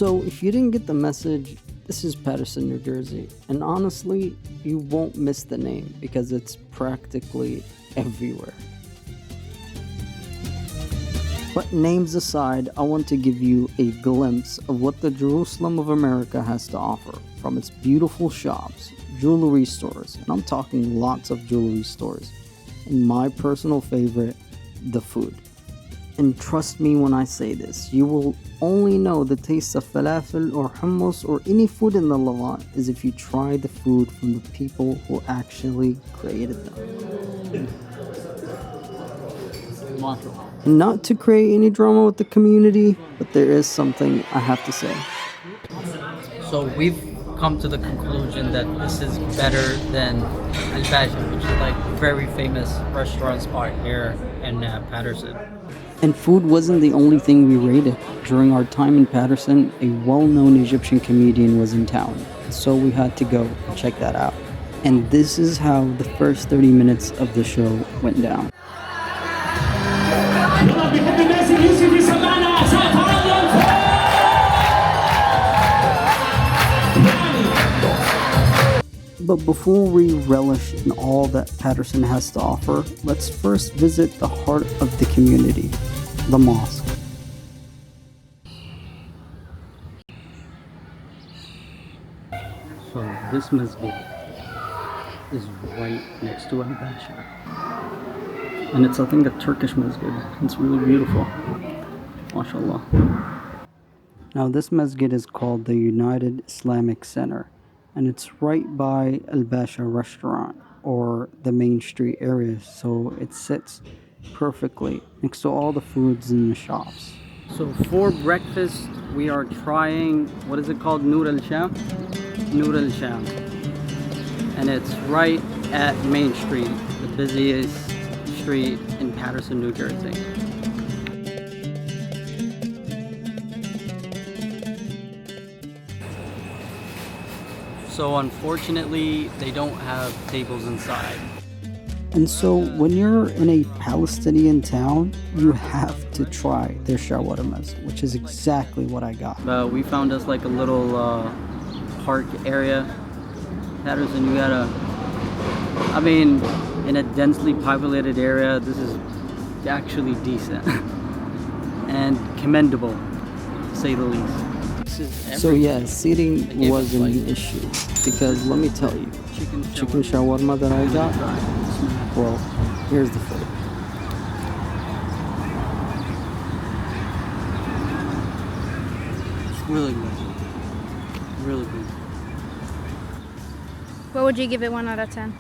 So, if you didn't get the message, this is Paterson, New Jersey, and honestly, you won't miss the name because it's practically everywhere. But names aside, I want to give you a glimpse of what the Jerusalem of America has to offer, from its beautiful shops, jewelry stores, and I'm talking lots of jewelry stores, and my personal favorite, the food. And trust me when I say this, you will only know the taste of falafel or hummus or any food in the Levant is if you try the food from the people who actually created them. And not to create any drama with the community, but there is something I have to say. So we've come to the conclusion that this is better than Al Basha, which is like very famous restaurant spot here in Paterson. And food wasn't the only thing we rated. During our time in Paterson, a well-known Egyptian comedian was in town, so we had to go and check that out. And this is how the first 30 minutes of the show went down. But before we relish in all that Paterson has to offer, let's first visit the heart of the community, the mosque. So this masjid is right next to Al Basha. And it's, I think, a Turkish masjid. It's really beautiful. MashaAllah. Now this masjid is called the United Islamic Center, and it's right by Al Basha restaurant, or the main street area, so it sits perfectly next to all the foods in the shops. So for breakfast, we are trying, what is it called? Noor al-Sham? Noor al-Sham. And it's right at Main Street, the busiest street in Paterson, New Jersey. So unfortunately, they don't have tables inside. And so when you're in a Palestinian town, you have to try their shawarmas, which is exactly what I got. We found us like a little park area. Paterson, you gotta, I mean, in a densely populated area, this is actually decent and commendable, to say the least. So yeah, seating wasn't an issue, because let me tell you, chicken shawarma that I got, well, here's the food. It's really good. Really good. What would you give it 1 out of 10?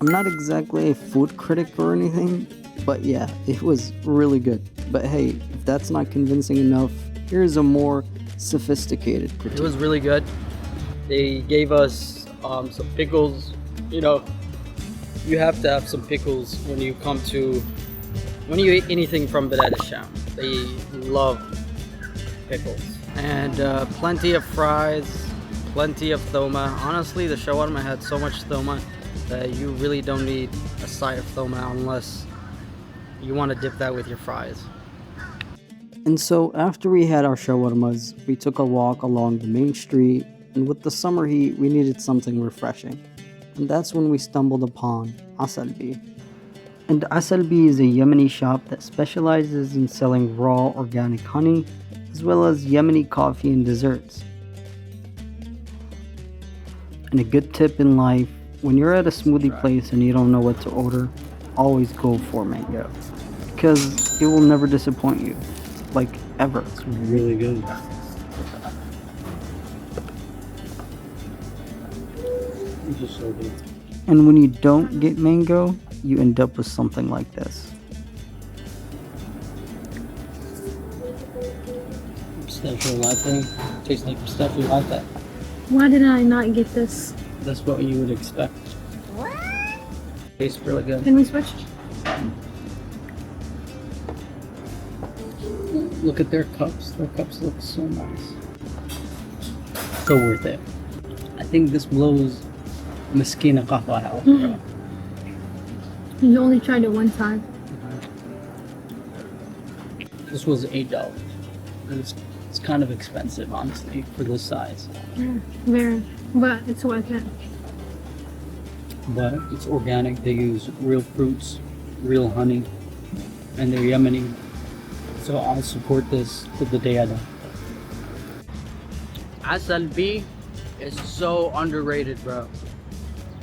I'm not exactly a food critic or anything, but yeah, it was really good. But hey, if that's not convincing enough, here's a more sophisticated critique. It was really good. They gave us some pickles. You know, you have to have some pickles when you eat anything from Bilad al-Sham. They love pickles. And plenty of fries, plenty of thoma. Honestly, the shawarma had so much thoma that you really don't need a side of thoma unless you want to dip that with your fries. And so after we had our shawarmas, we took a walk along the main street, and with the summer heat, we needed something refreshing. And that's when we stumbled upon Asalbi. And Asalbi is a Yemeni shop that specializes in selling raw organic honey, as well as Yemeni coffee and desserts. And a good tip in life, when you're at a smoothie place and you don't know what to order, always go for mango, because it will never disappoint you, like ever. It's really good. It's just so good. And when you don't get mango, you end up with something like this. Pistachio latte. Tastes like pistachio latte. Why did I not get this? That's what you would expect. Tastes really good. Can we switch? Look at their cups. Their cups look so nice. So worth it. I think this blows Miskina Qahwa out. You only tried it one time. This was $8. It's kind of expensive, honestly, for this size. Yeah, very. But it's worth it. But it's organic. They use real fruits, real honey, and they're Yemeni. So I'll support this to the day I die. SLB is so underrated, bro.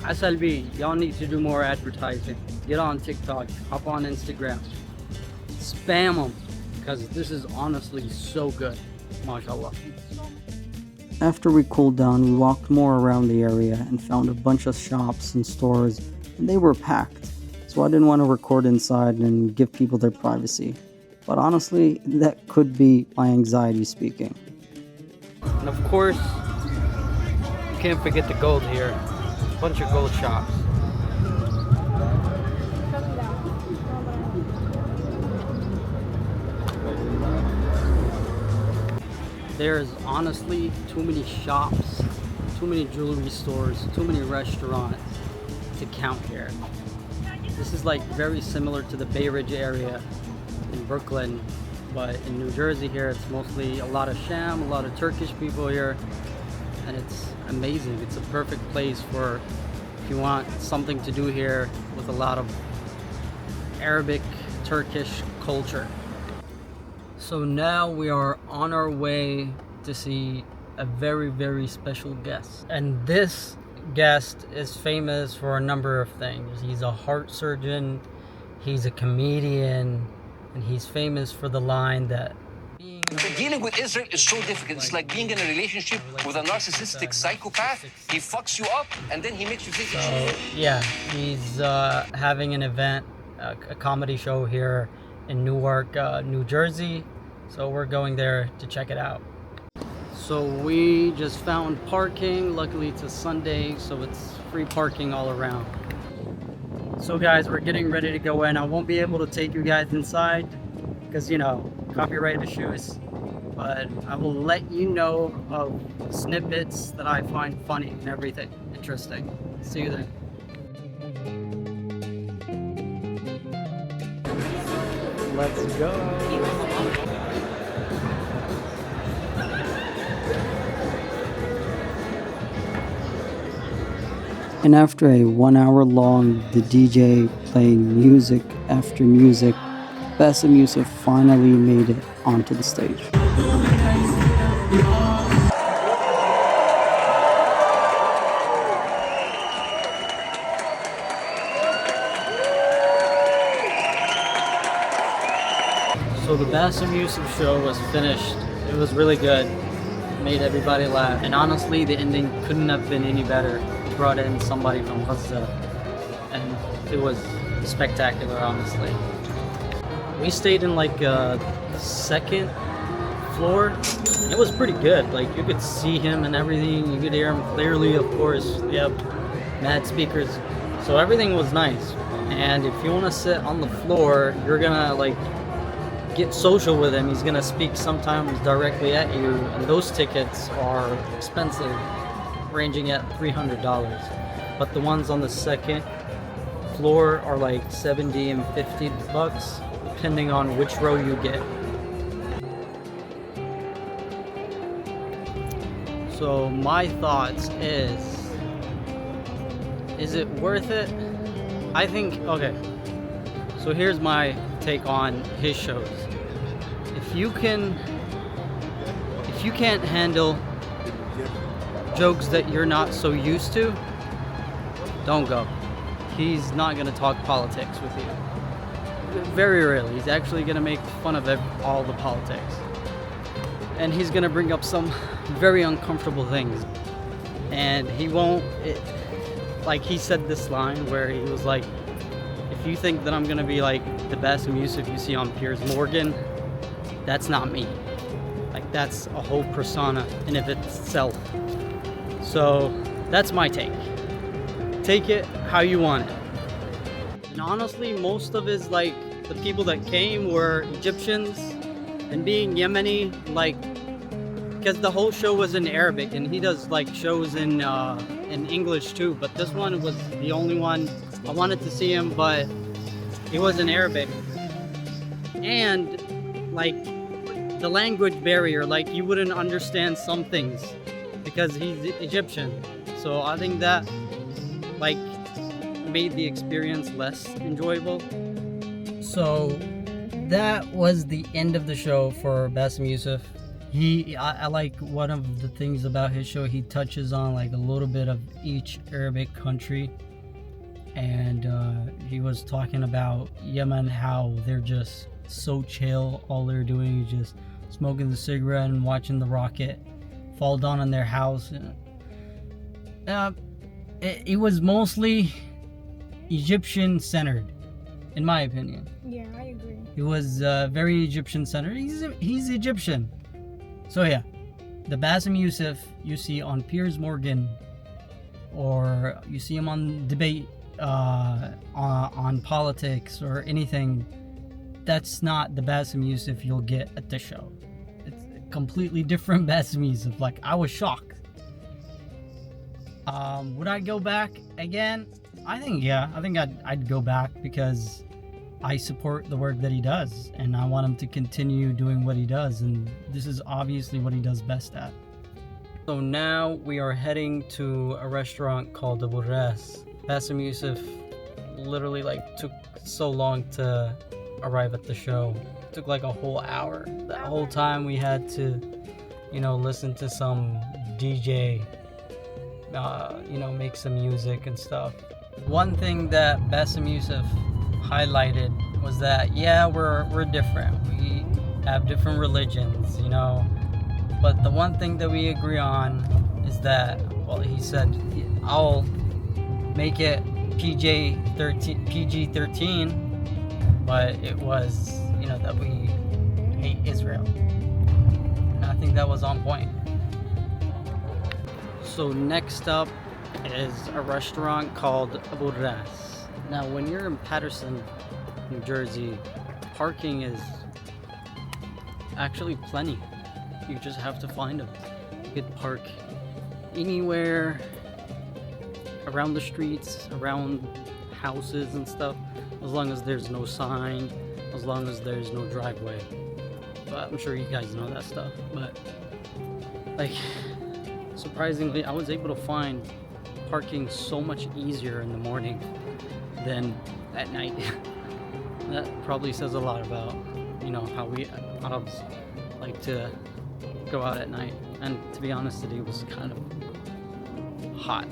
SLB, y'all need to do more advertising. Get on TikTok, hop on Instagram, spam them, because this is honestly so good. MashaAllah. After we cooled down, we walked more around the area and found a bunch of shops and stores, and they were packed. So I didn't want to record inside and give people their privacy. But honestly, that could be my anxiety speaking. And of course, you can't forget the gold here. Bunch of gold shops. There's honestly too many shops, too many jewelry stores, too many restaurants to count here. This is like very similar to the Bay Ridge area in Brooklyn, but in New Jersey here it's mostly a lot of Sham, a lot of Turkish people here, and it's amazing. It's a perfect place for if you want something to do here with a lot of Arabic, Turkish culture. So now we are on our way to see a very, very special guest. And this guest is famous for a number of things. He's a heart surgeon, he's a comedian, and he's famous for the line that dealing with Israel is so difficult. It's like being in a relationship with a narcissistic psychopath. He fucks you up and then he makes you think it's yeah, he's having an event, a comedy show here in Newark, New Jersey. So we're going there to check it out. So we just found parking. Luckily it's a Sunday, so it's free parking all around. So guys, we're getting ready to go in. I won't be able to take you guys inside because, you know, copyright issues. But I will let you know of snippets that I find funny and everything interesting. See you then. Let's go. And after a 1 hour long, the DJ playing music after music, Bassem Youssef finally made it onto the stage. So the Bassem Youssef show was finished. It was really good. Made everybody laugh. And honestly, the ending couldn't have been any better. He brought in somebody from Gaza. And it was spectacular, honestly. We stayed in like a second floor. It was pretty good. Like you could see him and everything. You could hear him clearly, of course. Yep, mad speakers. So everything was nice. And if you want to sit on the floor, you're gonna like get social with him. He's gonna speak sometimes directly at you, and those tickets are expensive, ranging at $300. But the ones on the second floor are like $70 and $50, depending on which row you get. So my thoughts is it worth it? I think, okay, so here's my take on his shows. If you can't handle jokes that you're not so used to, don't go. He's not gonna talk politics with you. Very rarely. He's actually gonna make fun of all the politics. And he's gonna bring up some very uncomfortable things. And he won't, like he said this line where he was like, if you think that I'm gonna be like the Bassem Youssef you see on Piers Morgan, that's not me. Like that's a whole persona in of itself. So that's my take. Take it how you want it. And honestly, most of his like the people that came were Egyptians, and being Yemeni, like, because the whole show was in Arabic, and he does like shows in English too. But this one was the only one I wanted to see him, but it was in Arabic. And like the language barrier. Like you wouldn't understand some things because he's Egyptian. So I think that like made the experience less enjoyable. So that was the end of the show for Bassem Youssef. I like one of the things about his show, he touches on like a little bit of each Arabic country. And he was talking about Yemen, how they're just so chill. All they're doing is just smoking the cigarette and watching the rocket fall down on their house. It was mostly Egyptian centered, in my opinion. Yeah, I agree. It was very Egyptian centered. He's Egyptian. So yeah, the Bassem Youssef you see on Piers Morgan, or you see him on debate on politics or anything, that's not the Bassem Youssef you'll get at the show. It's a completely different Bassem Youssef. Like, I was shocked. Would I go back again? I think I'd go back because I support the work that he does and I want him to continue doing what he does, and this is obviously what he does best at. So now we are heading to a restaurant called Abu Ras. Bassem Youssef literally like took so long to arrive at the show. It took like a whole hour. That whole time we had to, listen to some DJ, make some music and stuff. One thing that Bassem Youssef highlighted was that, yeah, we're different. We have different religions, but the one thing that we agree on is that, well, he said, I'll make it PG-13, but it was, that we hate Israel. And I think that was on point. So next up is a restaurant called Abu Ras. Now, when you're in Paterson, New Jersey, parking is actually plenty. You just have to find them. You could park anywhere around the streets, around houses and stuff, as long as there's no sign, as long as there's no driveway. But I'm sure you guys know that stuff. But like, surprisingly, I was able to find parking so much easier in the morning than at night. That probably says a lot about, how we Arabs like to go out at night. And to be honest, today was kind of hot.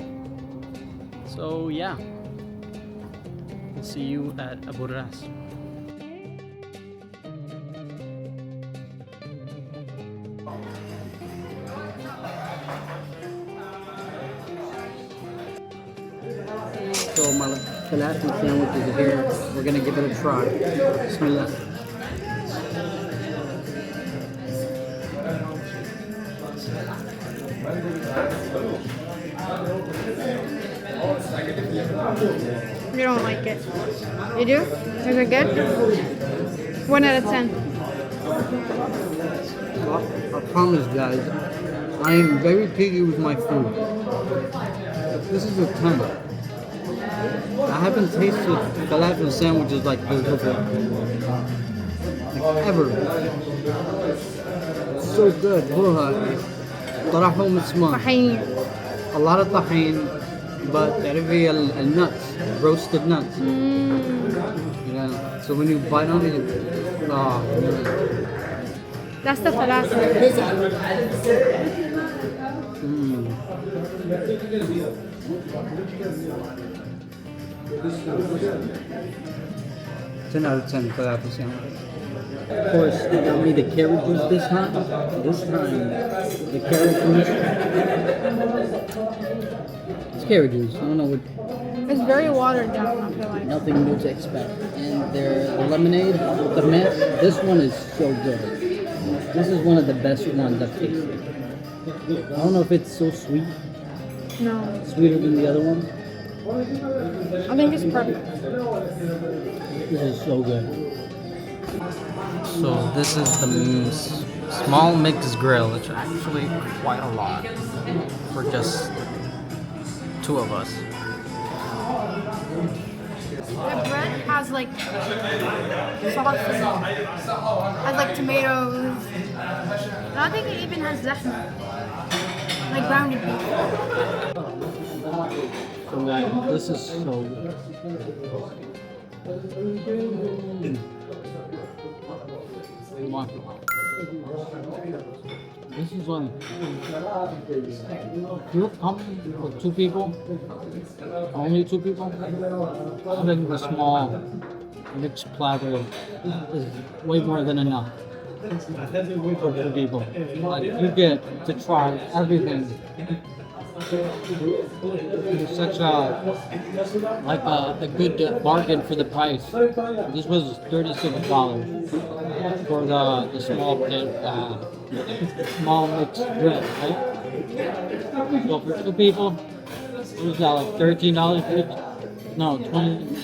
So yeah, we'll see you at Abu Ras. So my falafel sandwich is here. We're gonna give it a try. Bismillah. You don't like it. You do? Is it good? 1 out of 10. Well, I promise, guys, I am very picky with my food. This is a 10. I haven't tasted falafel sandwiches like this before. Like, ever. It's so good. طرحهم اسمه. طحين. A lot of tahini, but تعرفي nuts, roasted nuts. So when you bite on it, That's the falafel. 10 out of 10 falafel sandwich. Of course, they got me the carrot juice this time. The carrot juice. It's carrot juice. I don't know what. It's very watered down, I feel like. Nothing new to expect. And the lemonade with the mint. This one is so good. This is one of the best ones I've tasted. I don't know if it's so sweet. No. Sweeter than the other one. I think it's perfect. This is so good. So this is the small mixed grill. It's actually quite a lot for just 2 of us. The bread has like sauce in it. Has like tomatoes. I don't think it even has zahma. Like grounded beef. This is so good. This is like, if you're coming with 2 people, only 2 people, having the small mixed platter is way more than enough for 2 people. Like, you get to try everything. It's such a good bargain for the price. This was $36 for the small mixed bread, right? So for 2 people, what was that, like $13 each? No, 20.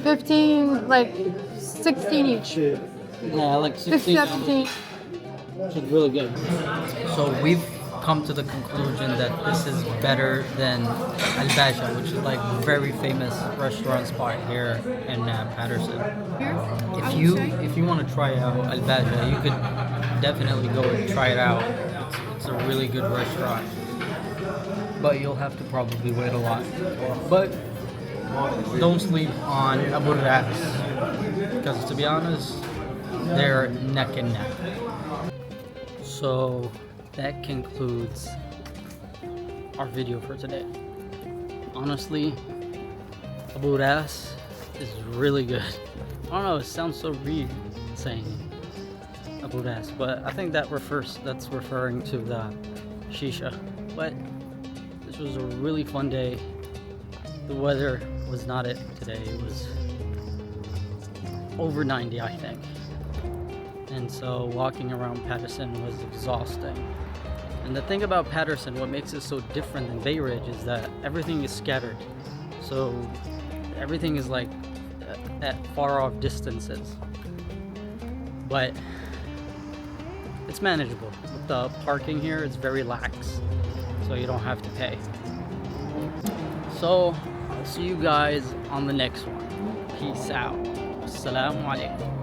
15, like 16 each. Yeah, like 16. 17. Which is really good. So we've come to the conclusion that this is better than Al Basha, which is like a very famous restaurant spot here in Paterson. If you want to try out Al Basha, you could definitely go and try it out. It's a really good restaurant, but you'll have to probably wait a lot. But don't sleep on Abu Ras, because to be honest, they're neck and neck. So that concludes our video for today. Honestly, Abu Ras is really good. I don't know, it sounds so weird saying Abu Ras, but I think that's referring to the shisha. But this was a really fun day. The weather was not it today. It was over 90, I think. And so walking around Paterson was exhausting. And the thing about Paterson, what makes it so different than Bay Ridge, is that everything is scattered. So everything is like at far off distances. But it's manageable. With the parking here, it's very lax. So you don't have to pay. So I'll see you guys on the next one. Peace out. Assalamu alaikum.